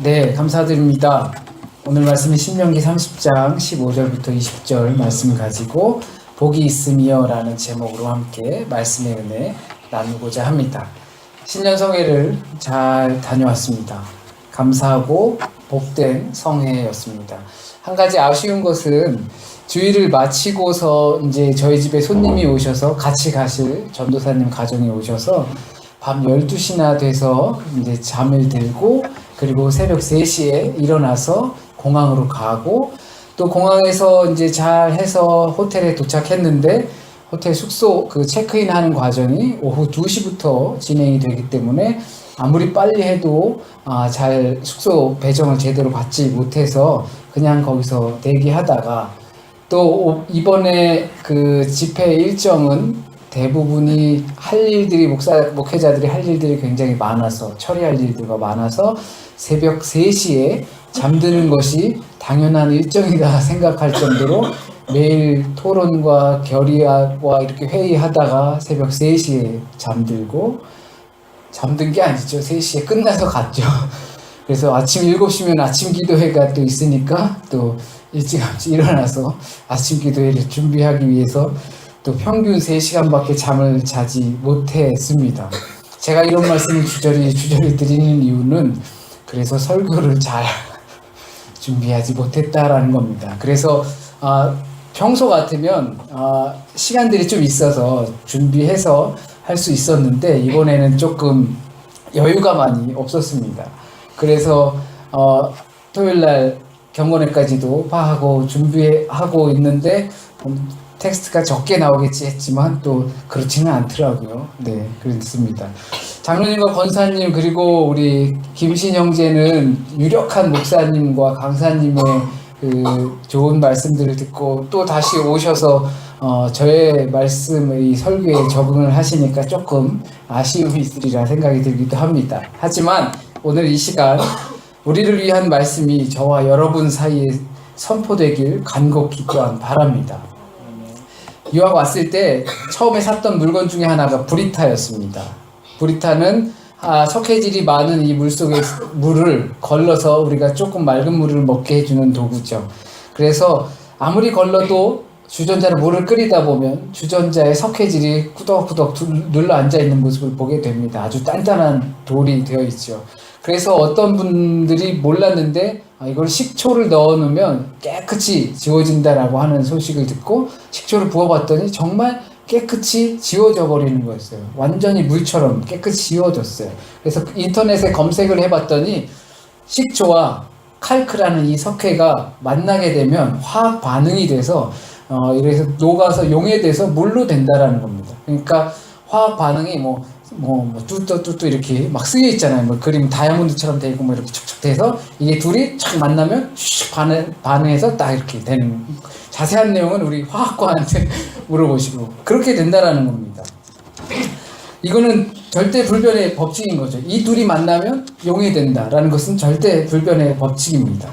네, 감사드립니다. 오늘 말씀은 신명기 30장 15절부터 20절 말씀 가지고 복이 있으며 라는 제목으로 함께 말씀의 은혜 나누고자 합니다. 신년성회를 잘 다녀왔습니다. 감사하고 복된 성회였습니다. 한 가지 아쉬운 것은 주일을 마치고서 이제 저희 집에 손님이 오셔서 같이 가실 전도사님 가정에 오셔서 밤 12시나 돼서 이제 잠을 들고 그리고 새벽 3시에 일어나서 공항으로 가고 또 공항에서 이제 잘 해서 호텔에 도착했는데 호텔 숙소 그 체크인 하는 과정이 오후 2시부터 진행이 되기 때문에 아무리 빨리 해도 잘 숙소 배정을 제대로 받지 못해서 그냥 거기서 대기하다가 또 이번에 그 집회 일정은 대부분이 할 일들이 목회자들이 할 일들이 굉장히 많아서 처리할 일들가 많아서 새벽 3시에 잠드는 것이 당연한 일정이다 생각할 정도로 매일 토론과 결의와 이렇게 회의하다가 새벽 3시에 잠들고 잠든 게 아니죠. 3시에 끝나서 갔죠. 그래서 아침 7시면 아침 기도회가 또 있으니까 또 일찌감치 일어나서 아침 기도회를 준비하기 위해서 또 평균 3시간밖에 잠을 자지 못했습니다. 제가 이런 말씀을 주저리 드리는 이유는 그래서 설교를 잘 준비하지 못했다라는 겁니다. 그래서 평소 같으면 시간들이 좀 있어서 준비해서 할 수 있었는데 이번에는 조금 여유가 많이 없었습니다. 그래서 토요일날 경건회까지도 파하고 준비하고 있는데 텍스트가 적게 나오겠지 했지만 또 그렇지는 않더라고요. 네, 그렇습니다. 장로님과 권사님 그리고 우리 김신 형제는 유력한 목사님과 강사님의 그 좋은 말씀들을 듣고 또 다시 오셔서 저의 말씀의 설교에 적응을 하시니까 조금 아쉬움이 있으리라 생각이 들기도 합니다. 하지만 오늘 이 시간 우리를 위한 말씀이 저와 여러분 사이에 선포되길 간곡히 또한 바랍니다. 유학 왔을 때 처음에 샀던 물건 중에 하나가 브리타였습니다. 브리타는 석회질이 많은 이 물속에 물을 걸러서 우리가 조금 맑은 물을 먹게 해주는 도구죠. 그래서 아무리 걸러도 주전자로 물을 끓이다 보면 주전자의 석회질이 꾸덕꾸덕 눌러 앉아있는 모습을 보게 됩니다. 아주 단단한 돌이 되어 있죠. 그래서 어떤 분들이 몰랐는데 이걸 식초를 넣어 놓으면 깨끗이 지워진다라고 하는 소식을 듣고 식초를 부어봤더니 정말 깨끗이 지워져 버리는 거였어요. 완전히 물처럼 깨끗이 지워졌어요. 그래서 인터넷에 검색을 해봤더니 식초와 칼크라는 이 석회가 만나게 되면 화학 반응이 돼서 이래서 녹아서 용해돼서 물로 된다라는 겁니다. 그러니까 화학 반응이 뚜뚜 이렇게 막 쓰여 있잖아요. 뭐 그림 다이아몬드처럼 되고 뭐 이렇게 촉촉 돼서 이게 둘이 촥 만나면 반응해서 딱 이렇게 되는. 자세한 내용은 우리 화학과한테 물어보시고 그렇게 된다라는 겁니다. 이거는 절대 불변의 법칙인 거죠. 이 둘이 만나면 용해된다라는 것은 절대 불변의 법칙입니다.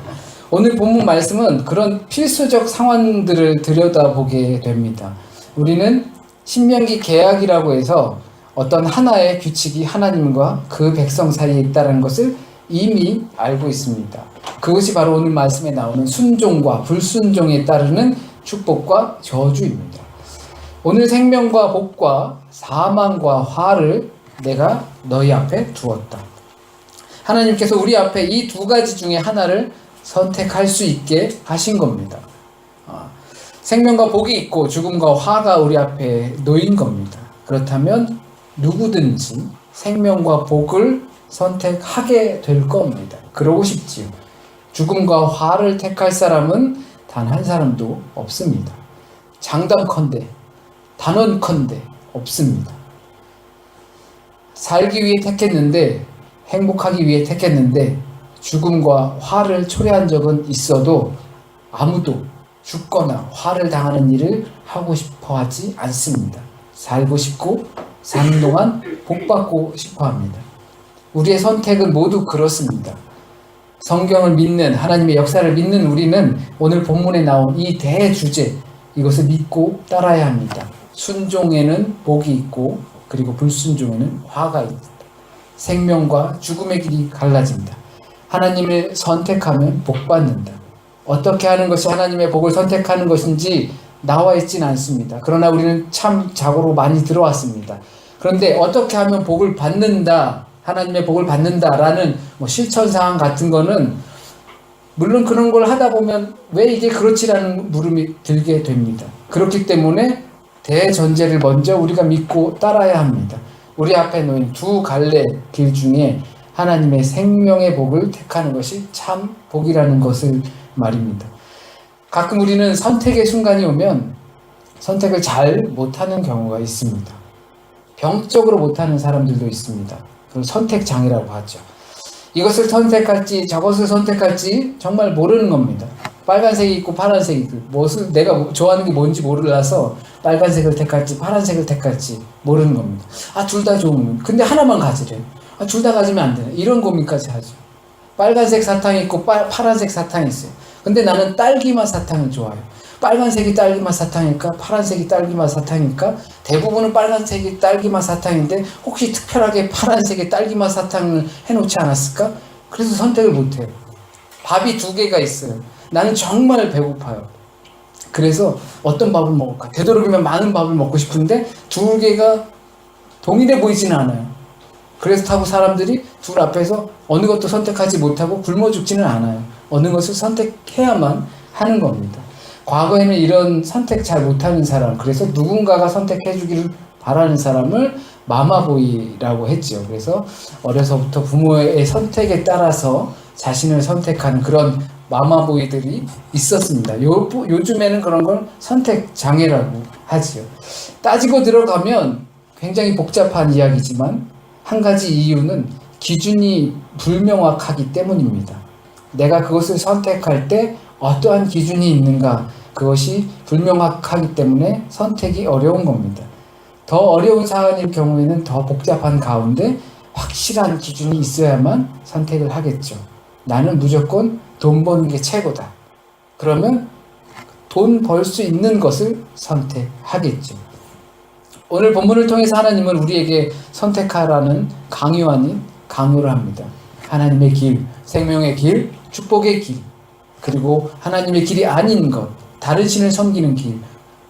오늘 본문 말씀은 그런 필수적 상황들을 들여다보게 됩니다. 우리는 신명기 계약이라고 해서 어떤 하나의 규칙이 하나님과 그 백성 사이에 있다는 것을 이미 알고 있습니다. 그것이 바로 오늘 말씀에 나오는 순종과 불순종에 따르는 축복과 저주입니다. 오늘 생명과 복과 사망과 화를 내가 너희 앞에 두었다. 하나님께서 우리 앞에 이 두 가지 중에 하나를 선택할 수 있게 하신 겁니다. 생명과 복이 있고 죽음과 화가 우리 앞에 놓인 겁니다. 그렇다면 누구든지 생명과 복을 선택하게 될 겁니다. 그러고 싶지요. 죽음과 화를 택할 사람은 단 한 사람도 없습니다. 장담컨대 단언컨대 없습니다. 살기 위해 택했는데 행복하기 위해 택했는데 죽음과 화를 초래한 적은 있어도 아무도 죽거나 화를 당하는 일을 하고 싶어 하지 않습니다. 살고 싶고 사는 동안 복받고 싶어 합니다. 우리의 선택은 모두 그렇습니다. 성경을 믿는 하나님의 역사를 믿는 우리는 오늘 본문에 나온 이 대주제 이것을 믿고 따라야 합니다. 순종에는 복이 있고 그리고 불순종에는 화가 있다. 생명과 죽음의 길이 갈라진다. 하나님을 선택하면 복 받는다. 어떻게 하는 것이 하나님의 복을 선택하는 것인지 나와 있지는 않습니다. 그러나 우리는 참 자고로 많이 들어왔습니다. 그런데 어떻게 하면 복을 받는다, 하나님의 복을 받는다라는 실천사항 같은 거는 물론 그런 걸 하다 보면 왜 이게 그렇지라는 물음이 들게 됩니다. 그렇기 때문에 대전제를 먼저 우리가 믿고 따라야 합니다. 우리 앞에 놓인 두 갈래 길 중에 하나님의 생명의 복을 택하는 것이 참 복이라는 것을 말입니다. 가끔 우리는 선택의 순간이 오면 선택을 잘 못하는 경우가 있습니다. 병적으로 못하는 사람들도 있습니다. 그걸 선택장애라고 하죠. 이것을 선택할지 저것을 선택할지 정말 모르는 겁니다. 빨간색이 있고 파란색이 있고 무엇을 내가 좋아하는 게 뭔지 몰라서 빨간색을 택할지 파란색을 택할지 모르는 겁니다. 둘 다 좋은 근데 하나만 가지래. 둘 다 가지면 안 되네. 이런 고민까지 하죠. 빨간색 사탕이 있고 파란색 사탕이 있어요. 근데 나는 딸기맛 사탕을 좋아해요. 빨간색이 딸기맛 사탕일까? 파란색이 딸기맛 사탕일까? 대부분은 빨간색이 딸기맛 사탕인데 혹시 특별하게 파란색의 딸기맛 사탕을 해놓지 않았을까? 그래서 선택을 못해요. 밥이 두 개가 있어요. 나는 정말 배고파요. 그래서 어떤 밥을 먹을까? 되도록이면 많은 밥을 먹고 싶은데 두 개가 동일해 보이지는 않아요. 그래서 사람들이 둘 앞에서 어느 것도 선택하지 못하고 굶어 죽지는 않아요. 어느 것을 선택해야만 하는 겁니다. 과거에는 이런 선택 잘 못하는 사람, 그래서 누군가가 선택해 주기를 바라는 사람을 마마보이라고 했죠. 그래서 어려서부터 부모의 선택에 따라서 자신을 선택하는 그런 마마보이들이 있었습니다. 요즘에는 그런 걸 선택장애라고 하지요. 따지고 들어가면 굉장히 복잡한 이야기지만 한 가지 이유는 기준이 불명확하기 때문입니다. 내가 그것을 선택할 때 어떠한 기준이 있는가, 그것이 불명확하기 때문에 선택이 어려운 겁니다. 더 어려운 사안일 경우에는 더 복잡한 가운데 확실한 기준이 있어야만 선택을 하겠죠. 나는 무조건 돈 버는 게 최고다. 그러면 돈 벌 수 있는 것을 선택하겠죠. 오늘 본문을 통해서 하나님은 우리에게 선택하라는 강요 아닌 강요를 합니다. 하나님의 길, 생명의 길, 축복의 길, 그리고 하나님의 길이 아닌 것, 다른 신을 섬기는 길,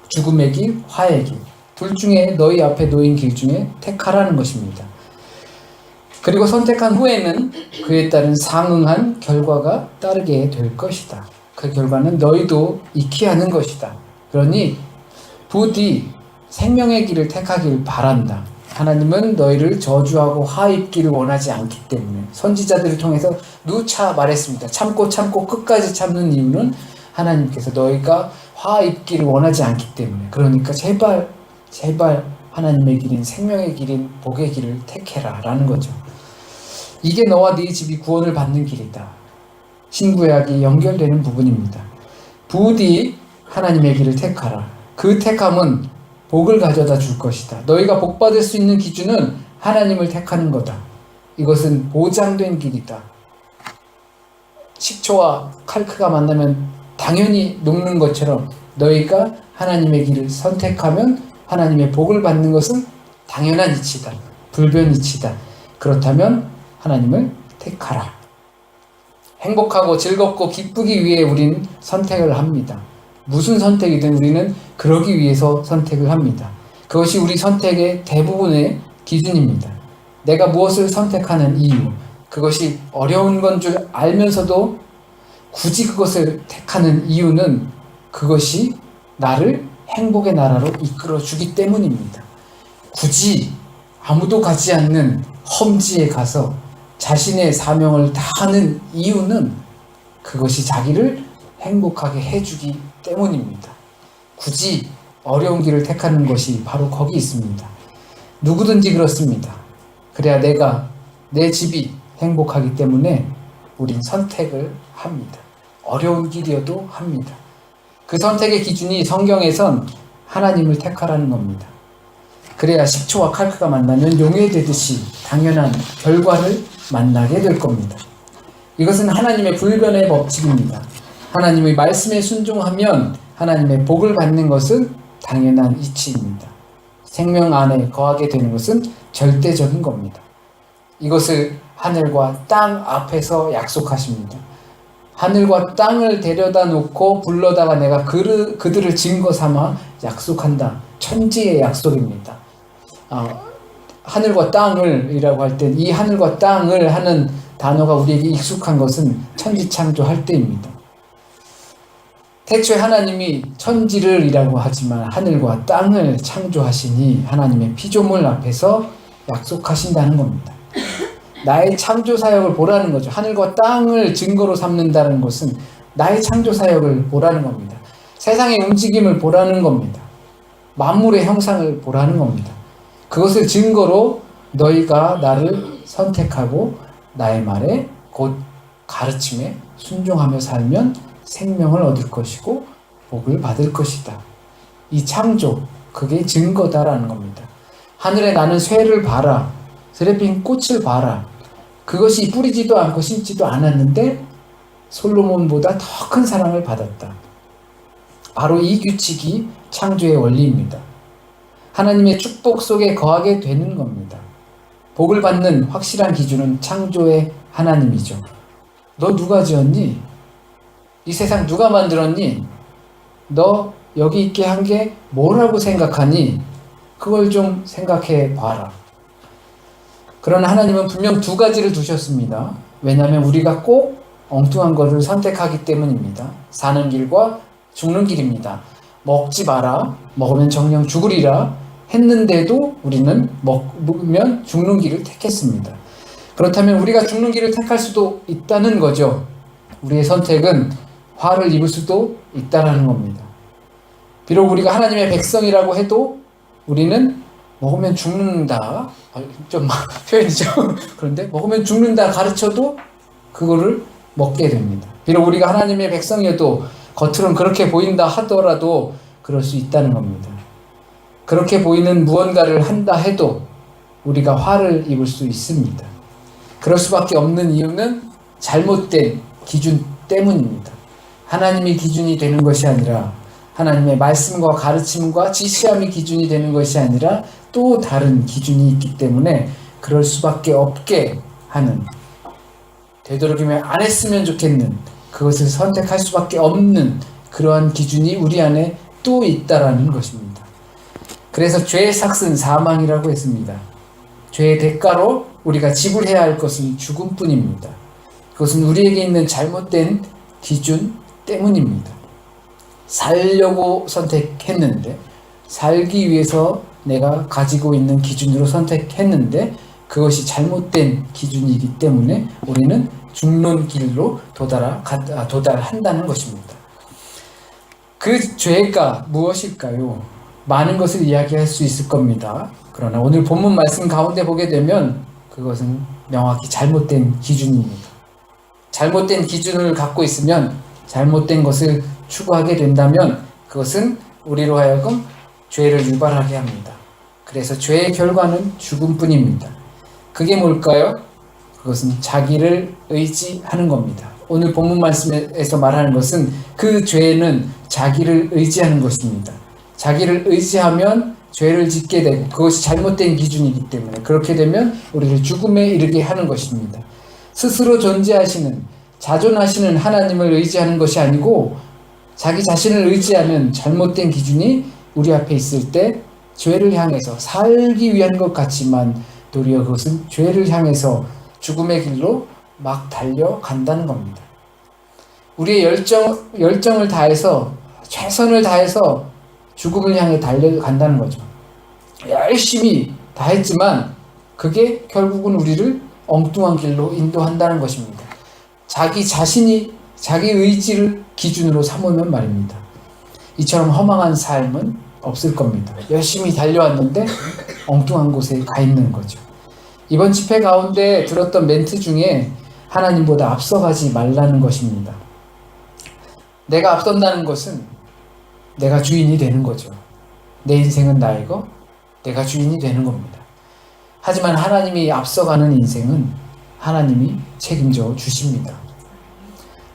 죽음의 길, 화의 길, 둘 중에 너희 앞에 놓인 길 중에 택하라는 것입니다. 그리고 선택한 후에는 그에 따른 상응한 결과가 따르게 될 것이다. 그 결과는 너희도 익히 하는 것이다. 그러니 부디 생명의 길을 택하길 바란다. 하나님은 너희를 저주하고 화 입기를 원하지 않기 때문에 선지자들을 통해서 누차 말했습니다. 참고 끝까지 참는 이유는 하나님께서 너희가 화 입기를 원하지 않기 때문에. 그러니까 제발 하나님의 길인 생명의 길인 복의 길을 택해라 라는 거죠. 이게 너와 네 집이 구원을 받는 길이다. 신구약이 연결되는 부분입니다. 부디 하나님의 길을 택하라. 그 택함은 복을 가져다 줄 것이다. 너희가 복 받을 수 있는 기준은 하나님을 택하는 거다. 이것은 보장된 길이다. 식초와 칼크가 만나면 당연히 녹는 것처럼 너희가 하나님의 길을 선택하면 하나님의 복을 받는 것은 당연한 이치다. 불변 이치다. 그렇다면 하나님을 택하라. 행복하고 즐겁고 기쁘기 위해 우린 선택을 합니다. 무슨 선택이든 우리는 그러기 위해서 선택을 합니다. 그것이 우리 선택의 대부분의 기준입니다. 내가 무엇을 선택하는 이유, 그것이 어려운 건 줄 알면서도 굳이 그것을 택하는 이유는 그것이 나를 행복의 나라로 이끌어 주기 때문입니다. 굳이 아무도 가지 않는 험지에 가서 자신의 사명을 다하는 이유는 그것이 자기를 행복하게 해주기 때문입니다. 굳이 어려운 길을 택하는 것이 바로 거기 있습니다. 누구든지 그렇습니다. 그래야 내 집이 행복하기 때문에 우린 선택을 합니다. 어려운 길이어도 합니다. 그 선택의 기준이 성경에선 하나님을 택하라는 겁니다. 그래야 식초와 칼크가 만나면 용해되듯이 당연한 결과를 만나게 될 겁니다. 이것은 하나님의 불변의 법칙입니다. 하나님의 말씀에 순종하면 하나님의 복을 받는 것은 당연한 이치입니다. 생명 안에 거하게 되는 것은 절대적인 겁니다. 이것을 하늘과 땅 앞에서 약속하십니다. 하늘과 땅을 데려다 놓고 불러다가 내가 그들을 증거 삼아 약속한다. 천지의 약속입니다. 하늘과 땅을 이라고 할 때 이 하늘과 땅을 하는 단어가 우리에게 익숙한 것은 천지 창조할 때입니다. 태초에 하나님이 천지를 이라고 하지만 하늘과 땅을 창조하시니 하나님의 피조물 앞에서 약속하신다는 겁니다. 나의 창조 사역을 보라는 거죠. 하늘과 땅을 증거로 삼는다는 것은 나의 창조 사역을 보라는 겁니다. 세상의 움직임을 보라는 겁니다. 만물의 형상을 보라는 겁니다. 그것을 증거로 너희가 나를 선택하고 나의 말에 곧 가르침에 순종하며 살면 생명을 얻을 것이고 복을 받을 것이다. 이 창조, 그게 증거다라는 겁니다. 하늘에 나는 쇠를 봐라. 들에 핀 꽃을 봐라. 그것이 뿌리지도 않고 심지도 않았는데 솔로몬보다 더 큰 사랑을 받았다. 바로 이 규칙이 창조의 원리입니다. 하나님의 축복 속에 거하게 되는 겁니다. 복을 받는 확실한 기준은 창조의 하나님이죠. 너 누가 지었니? 이 세상 누가 만들었니? 너 여기 있게 한 게 뭐라고 생각하니? 그걸 좀 생각해 봐라. 그러나 하나님은 분명 두 가지를 두셨습니다. 왜냐하면 우리가 꼭 엉뚱한 것을 선택하기 때문입니다. 사는 길과 죽는 길입니다. 먹지 마라. 먹으면 정녕 죽으리라. 했는데도 우리는 먹으면 죽는 길을 택했습니다. 그렇다면 우리가 죽는 길을 택할 수도 있다는 거죠. 우리의 선택은 화를 입을 수도 있다는 겁니다. 비록 우리가 하나님의 백성이라고 해도 우리는 먹으면 죽는다. 좀 표현이죠. 그런데 먹으면 죽는다 가르쳐도 그거를 먹게 됩니다. 비록 우리가 하나님의 백성이어도 겉으로는 그렇게 보인다 하더라도 그럴 수 있다는 겁니다. 그렇게 보이는 무언가를 한다 해도 우리가 화를 입을 수 있습니다. 그럴 수밖에 없는 이유는 잘못된 기준 때문입니다. 하나님이 기준이 되는 것이 아니라 하나님의 말씀과 가르침과 지시함이 기준이 되는 것이 아니라 또 다른 기준이 있기 때문에 그럴 수밖에 없게 하는, 되도록이면 안 했으면 좋겠는, 그것을 선택할 수밖에 없는 그러한 기준이 우리 안에 또 있다라는 것입니다. 그래서 죄의 삭은 사망이라고 했습니다. 죄의 대가로 우리가 지불해야 할 것은 죽음뿐입니다. 그것은 우리에게 있는 잘못된 기준 때문입니다. 살려고 선택했는데, 살기 위해서 내가 가지고 있는 기준으로 선택했는데 그것이 잘못된 기준이기 때문에 우리는 죽는 길로 도달한다는 것입니다. 그 죄가 무엇일까요? 많은 것을 이야기할 수 있을 겁니다. 그러나 오늘 본문 말씀 가운데 보게 되면 그것은 명확히 잘못된 기준입니다. 잘못된 기준을 갖고 있으면, 잘못된 것을 추구하게 된다면 그것은 우리로 하여금 죄를 유발하게 합니다. 그래서 죄의 결과는 죽음뿐입니다. 그게 뭘까요? 그것은 자기를 의지하는 겁니다. 오늘 본문 말씀에서 말하는 것은 그 죄는 자기를 의지하는 것입니다. 자기를 의지하면 죄를 짓게 되고 그것이 잘못된 기준이기 때문에 그렇게 되면 우리를 죽음에 이르게 하는 것입니다. 스스로 존재하시는, 자존하시는 하나님을 의지하는 것이 아니고 자기 자신을 의지하는 잘못된 기준이 우리 앞에 있을 때 죄를 향해서 살기 위한 것 같지만 도리어 그것은 죄를 향해서 죽음의 길로 막 달려간다는 겁니다. 우리의 열정을 다해서, 최선을 다해서 죽음을 향해 달려간다는 거죠. 열심히 다 했지만 그게 결국은 우리를 엉뚱한 길로 인도한다는 것입니다. 자기 자신이 자기 의지를 기준으로 삼으면 말입니다. 이처럼 허망한 삶은 없을 겁니다. 열심히 달려왔는데 엉뚱한 곳에 가 있는 거죠. 이번 집회 가운데 들었던 멘트 중에 하나님보다 앞서가지 말라는 것입니다. 내가 앞선다는 것은 내가 주인이 되는 거죠. 내 인생은 나이고 내가 주인이 되는 겁니다. 하지만 하나님이 앞서가는 인생은 하나님이 책임져 주십니다.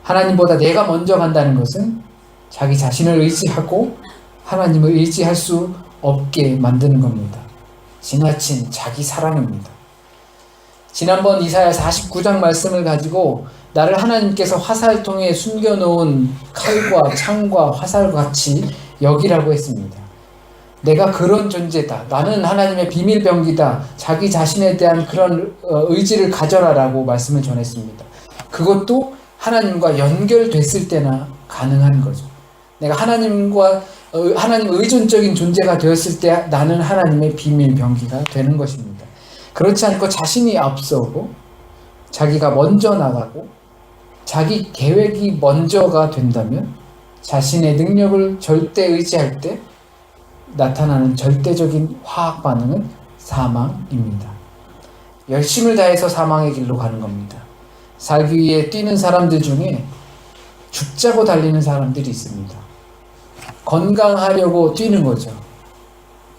하나님보다 내가 먼저 간다는 것은 자기 자신을 의지하고 하나님을 의지할 수 없게 만드는 겁니다. 지나친 자기 사랑입니다. 지난번 이사야 49장 말씀을 가지고 나를 하나님께서 화살통에 숨겨놓은 칼과 창과 화살같이 여기라고 했습니다. 내가 그런 존재다. 나는 하나님의 비밀병기다. 자기 자신에 대한 그런 의지를 가져라라고 말씀을 전했습니다. 그것도 하나님과 연결됐을 때나 가능한 거죠. 내가 하나님 의존적인 존재가 되었을 때 나는 하나님의 비밀병기가 되는 것입니다. 그렇지 않고 자신이 앞서고 자기가 먼저 나가고 자기 계획이 먼저가 된다면 자신의 능력을 절대 의지할 때 나타나는 절대적인 화학 반응은 사망입니다. 열심을 다해서 사망의 길로 가는 겁니다. 살기 위해 뛰는 사람들 중에 죽자고 달리는 사람들이 있습니다. 건강하려고 뛰는 거죠.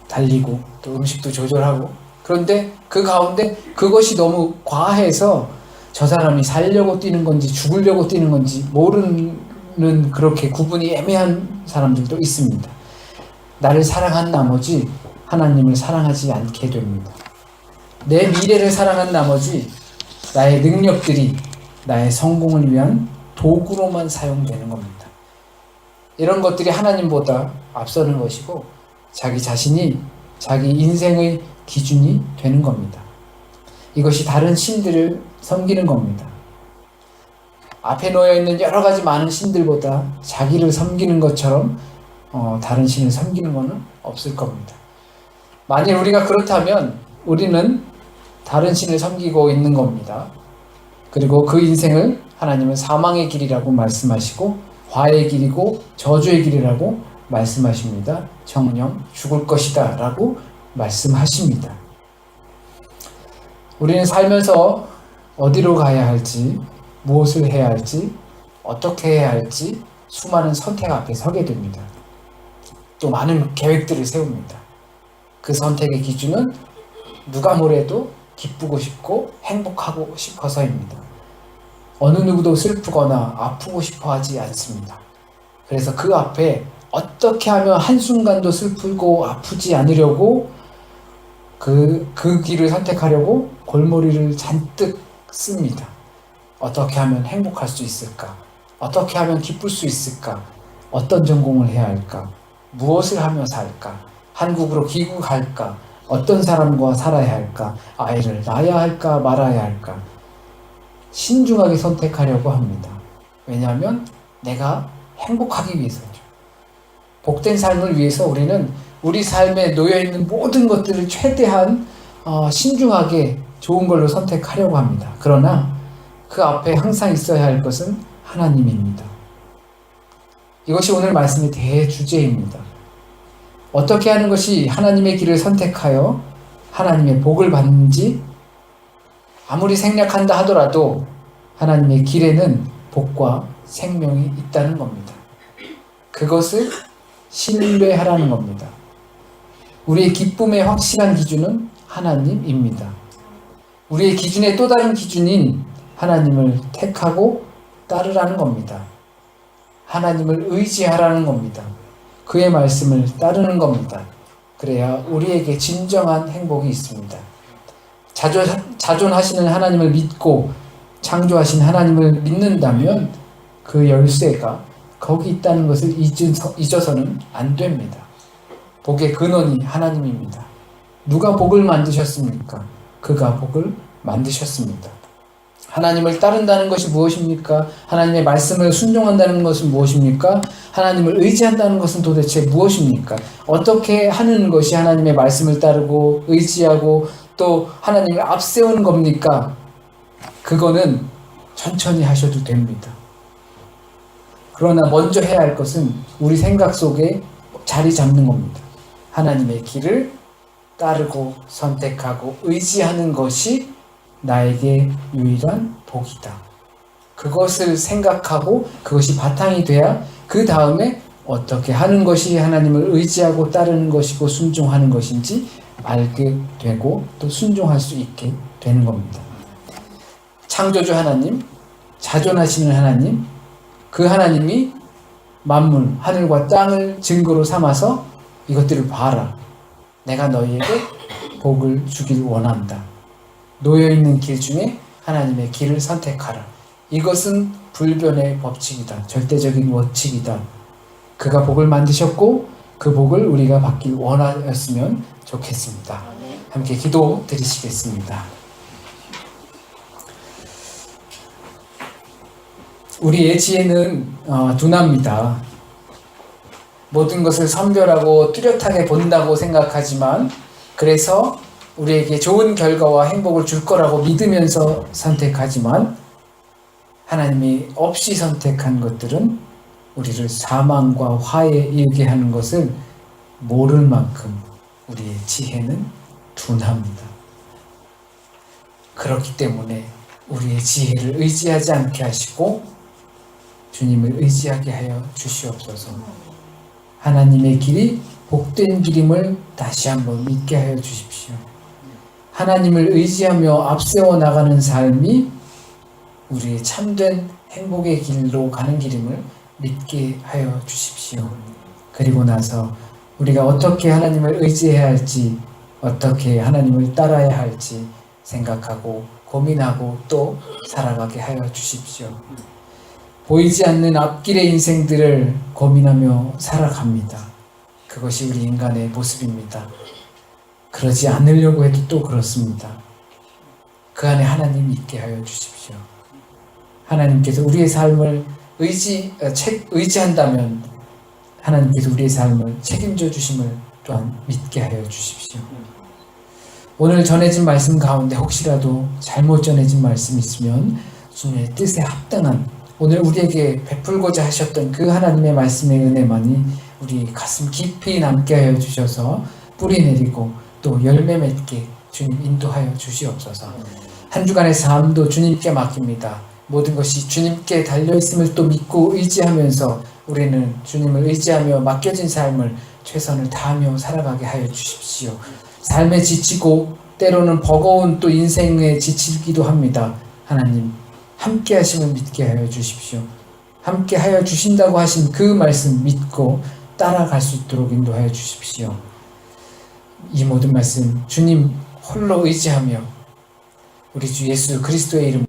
달리고 또 음식도 조절하고. 그런데 그 가운데 그것이 너무 과해서 저 사람이 살려고 뛰는 건지 죽으려고 뛰는 건지 모르는 그렇게 구분이 애매한 사람들도 있습니다. 나를 사랑한 나머지 하나님을 사랑하지 않게 됩니다. 내 미래를 사랑한 나머지 나의 능력들이 나의 성공을 위한 도구로만 사용되는 겁니다. 이런 것들이 하나님보다 앞서는 것이고 자기 자신이 자기 인생의 기준이 되는 겁니다. 이것이 다른 신들을 섬기는 겁니다. 앞에 놓여있는 여러 가지 많은 신들보다 자기를 섬기는 것처럼 다른 신을 섬기는 것은 없을 겁니다. 만일 우리가 그렇다면 우리는 다른 신을 섬기고 있는 겁니다. 그리고 그 인생을 하나님은 사망의 길이라고 말씀하시고 화의 길이고 저주의 길이라고 말씀하십니다. 정령 죽을 것이다 라고 말씀하십니다. 우리는 살면서 어디로 가야 할지, 무엇을 해야 할지, 어떻게 해야 할지 수많은 선택 앞에 서게 됩니다. 또 많은 계획들을 세웁니다. 그 선택의 기준은 누가 뭐래도 기쁘고 싶고 행복하고 싶어서입니다. 어느 누구도 슬프거나 아프고 싶어 하지 않습니다. 그래서 그 앞에 어떻게 하면 한순간도 슬프고 아프지 않으려고 그 길을 선택하려고 골머리를 잔뜩 씁니다. 어떻게 하면 행복할 수 있을까? 어떻게 하면 기쁠 수 있을까? 어떤 전공을 해야 할까? 무엇을 하며 살까? 한국으로 귀국할까? 어떤 사람과 살아야 할까? 아이를 낳아야 할까? 말아야 할까? 신중하게 선택하려고 합니다. 왜냐하면 내가 행복하기 위해서죠. 복된 삶을 위해서 우리는 우리 삶에 놓여있는 모든 것들을 최대한 신중하게 좋은 걸로 선택하려고 합니다. 그러나 그 앞에 항상 있어야 할 것은 하나님입니다. 이것이 오늘 말씀의 대주제입니다. 어떻게 하는 것이 하나님의 길을 선택하여 하나님의 복을 받는지 아무리 생략한다 하더라도 하나님의 길에는 복과 생명이 있다는 겁니다. 그것을 신뢰하라는 겁니다. 우리의 기쁨의 확실한 기준은 하나님입니다. 우리의 기준의 또 다른 기준인 하나님을 택하고 따르라는 겁니다. 하나님을 의지하라는 겁니다. 그의 말씀을 따르는 겁니다. 그래야 우리에게 진정한 행복이 있습니다. 자존하시는 하나님을 믿고 창조하신 하나님을 믿는다면 그 열쇠가 거기 있다는 것을 잊어서는 안 됩니다. 복의 근원이 하나님입니다. 누가 복을 만드셨습니까? 그가 복을 만드셨습니다. 하나님을 따른다는 것이 무엇입니까? 하나님의 말씀을 순종한다는 것은 무엇입니까? 하나님을 의지한다는 것은 도대체 무엇입니까? 어떻게 하는 것이 하나님의 말씀을 따르고 의지하고 또 하나님을 앞세우는 겁니까? 그거는 천천히 하셔도 됩니다. 그러나 먼저 해야 할 것은 우리 생각 속에 자리 잡는 겁니다. 하나님의 길을 따르고 선택하고 의지하는 것이 나에게 유일한 복이다. 그것을 생각하고 그것이 바탕이 돼야 그 다음에 어떻게 하는 것이 하나님을 의지하고 따르는 것이고 순종하는 것인지 알게 되고 또 순종할 수 있게 되는 겁니다. 창조주 하나님, 자존하시는 하나님, 그 하나님이 만물, 하늘과 땅을 증거로 삼아서 이것들을 봐라. 내가 너희에게 복을 주길 원한다. 놓여있는 길 중에 하나님의 길을 선택하라. 이것은 불변의 법칙이다. 절대적인 원칙이다. 그가 복을 만드셨고 그 복을 우리가 받길 원하였으면 좋겠습니다. 함께 기도 드리시겠습니다. 우리의 지혜는 둔합니다. 모든 것을 선별하고 뚜렷하게 본다고 생각하지만, 그래서 우리에게 좋은 결과와 행복을 줄 거라고 믿으면서 선택하지만, 하나님이 없이 선택한 것들은 우리를 사망과 화에 이르게 하는 것을 모를 만큼 우리의 지혜는 둔합니다. 그렇기 때문에 우리의 지혜를 의지하지 않게 하시고 주님을 의지하게 하여 주시옵소서. 하나님의 길이 복된 길임을 다시 한번 믿게 하여 주십시오. 하나님을 의지하며 앞세워 나가는 삶이 우리의 참된 행복의 길로 가는 길임을 믿게 하여 주십시오. 그리고 나서 우리가 어떻게 하나님을 의지해야 할지, 어떻게 하나님을 따라야 할지 생각하고 고민하고 또 살아가게 하여 주십시오. 보이지 않는 앞길의 인생들을 고민하며 살아갑니다. 그것이 우리 인간의 모습입니다. 그러지 않으려고 해도 또 그렇습니다. 그 안에 하나님이 있게 하여 주십시오. 하나님께서 우리의 삶을 의지한다면 하나님께서 우리의 삶을 책임져 주심을 또한 믿게 하여 주십시오. 오늘 전해진 말씀 가운데 혹시라도 잘못 전해진 말씀이 있으면 주님의 뜻에 합당한 오늘 우리에게 베풀고자 하셨던 그 하나님의 말씀의 은혜만이 우리 가슴 깊이 남게 하여 주셔서 뿌리 내리고 또 열매 맺게 주님 인도하여 주시옵소서. 한 주간의 삶도 주님께 맡깁니다. 모든 것이 주님께 달려있음을 또 믿고 의지하면서 우리는 주님을 의지하며 맡겨진 삶을 최선을 다하며 살아가게 하여 주십시오. 삶에 지치고 때로는 버거운 또 인생에 지치기도 합니다. 하나님 함께 하심을 믿게 하여 주십시오. 함께 하여 주신다고 하신 그 말씀 믿고 따라갈 수 있도록 인도하여 주십시오. 이 모든 말씀 주님 홀로 의지하며 우리 주 예수 그리스도의 이름